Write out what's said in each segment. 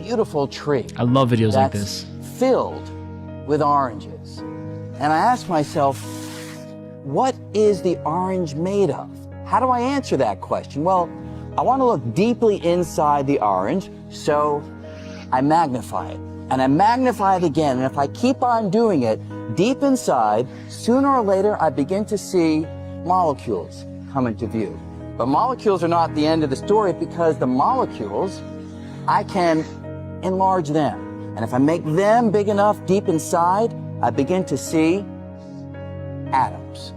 beautiful tree. I love videos like that's this. filled with oranges. And I ask myself, what is the orange made of? How do I answer that question? Well, I want to look deeply inside the orange, so I magnify it. And I magnify it again, and if I keep on doing it, deep inside, sooner or later, I begin to see molecules come into view. But molecules are not the end of the story, because the molecules, I can enlarge them. And if I make them big enough deep inside, I begin to see atoms.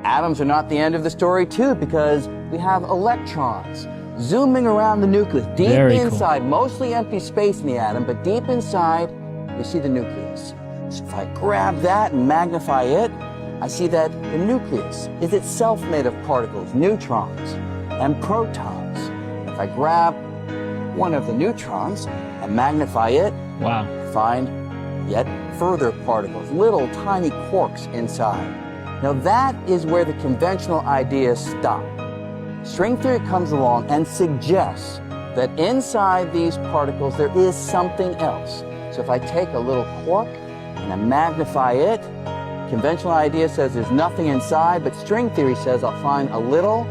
Atoms are not the end of the story too, because we have electrons zooming around the nucleus, deep inside, mostly empty space in the atom, but deep inside, we see the nucleus. So if I grab that and magnify it, I see that the nucleus is itself made of particles, neutrons and protons. If I grab one of the neutrons and magnify it, wow, I find yet further particles, little tiny quarks inside. Now that is where the conventional ideas stop. String theory comes along and suggests that inside these particles there is something else. So if I take a little quark and I magnify it, conventional idea says there's nothing inside, but string theory says I'll find a little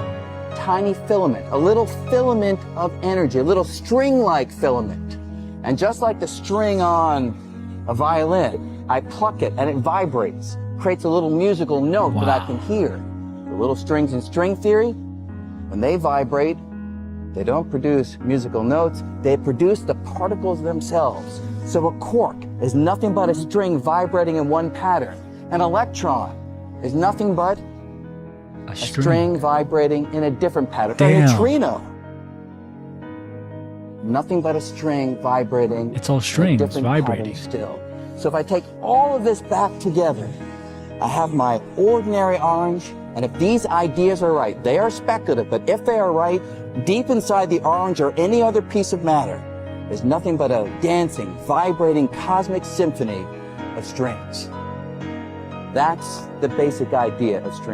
tiny filament, a little filament of energy, a little string-like filament. And just like the string on a violin, I pluck it and it vibrates, creates a little musical note that I can hear. The little strings in string theory, when they vibrate, they don't produce musical notes, they produce the particles themselves. So a quark is nothing but a string vibrating in one pattern. An electron is nothing but a string vibrating in a different pattern. A neutrino, nothing but a string vibrating. It's all strings vibrating still. So if I take all of this back together, I have my ordinary orange, and if these ideas are right, they are speculative, but if they are right, deep inside the orange or any other piece of matter is nothing but a dancing, vibrating cosmic symphony of strings. That's the basic idea of string